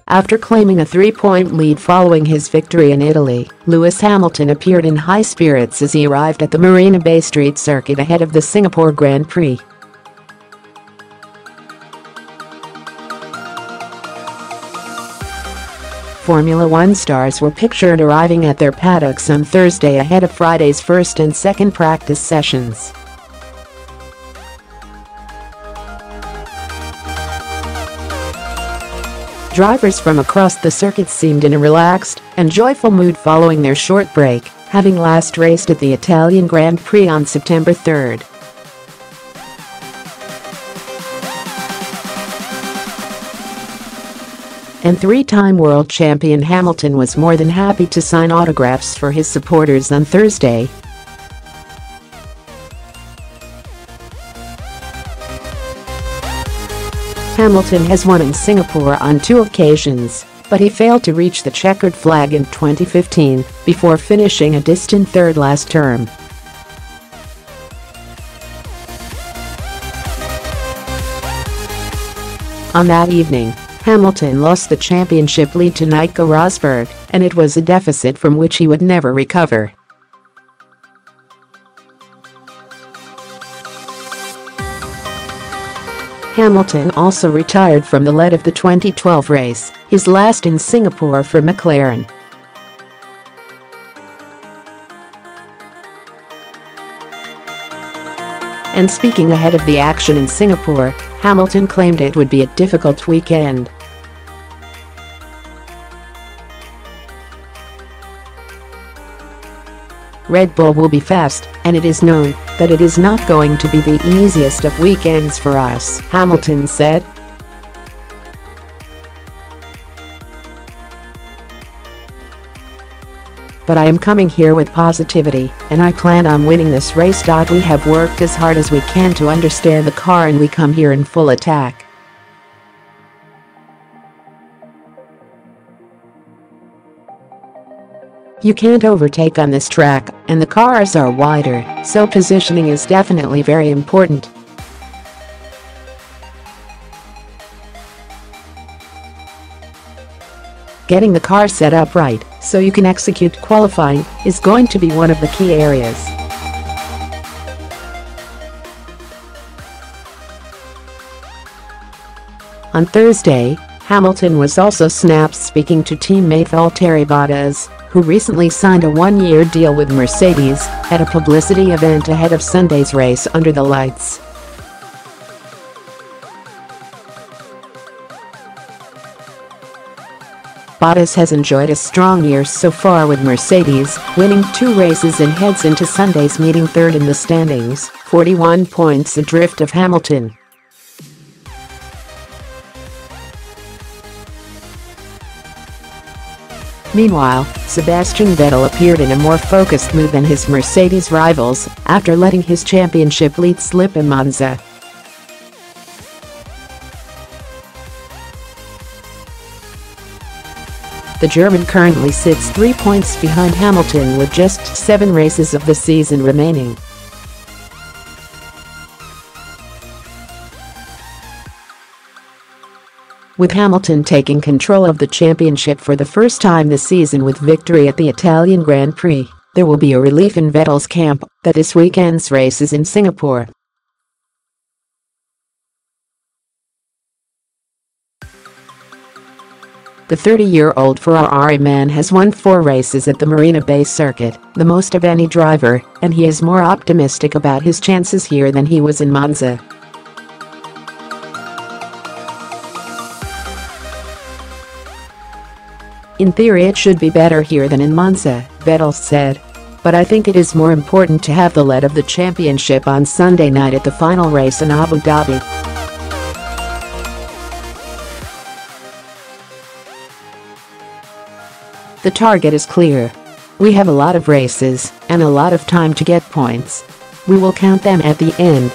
After claiming a 3-point lead following his victory in Italy, Lewis Hamilton appeared in high spirits as he arrived at the Marina Bay Street circuit ahead of the Singapore Grand Prix. Formula One stars were pictured arriving at their paddocks on Thursday ahead of Friday's first and second practice sessions. Drivers from across the circuit seemed in a relaxed and joyful mood following their short break, having last raced at the Italian Grand Prix on September 3. And three-time world champion Hamilton was more than happy to sign autographs for his supporters on Thursday. Hamilton has won in Singapore on 2 occasions, but he failed to reach the checkered flag in 2015 before finishing a distant third last term. On that evening, Hamilton lost the championship lead to Nico Rosberg, and it was a deficit from which he would never recover. Hamilton also retired from the lead of the 2012 race, his last in Singapore for McLaren. And speaking ahead of the action in Singapore, Hamilton claimed it would be a difficult weekend. Red Bull will be fast, and it is known that it is not going to be the easiest of weekends for us, Hamilton said. But I am coming here with positivity, and I plan on winning this race. We have worked as hard as we can to understand the car, and we come here in full attack. You can't overtake on this track, and the cars are wider, so positioning is definitely very important. Getting the car set up right, so you can execute qualifying, is going to be one of the key areas. On Thursday, Hamilton was also snapped speaking to teammate Valtteri Bottas, who recently signed a 1-year deal with Mercedes, at a publicity event ahead of Sunday's race under the lights. Bottas has enjoyed a strong year so far with Mercedes, winning 2 races and heads into Sunday's meeting third in the standings, 41 points adrift of Hamilton. Meanwhile, Sebastian Vettel appeared in a more focused mood than his Mercedes rivals after letting his championship lead slip in Monza. The German currently sits 3 points behind Hamilton with just 7 races of the season remaining. With Hamilton taking control of the championship for the first time this season with victory at the Italian Grand Prix, there will be a relief in Vettel's camp that this weekend's race is in Singapore. The 30-year-old Ferrari man has won 4 races at the Marina Bay circuit, the most of any driver, and he is more optimistic about his chances here than he was in Monza. In theory it should be better here than in Monza, Vettel said. But I think it is more important to have the lead of the championship on Sunday night at the final race in Abu Dhabi. The target is clear. We have a lot of races and a lot of time to get points. We will count them at the end.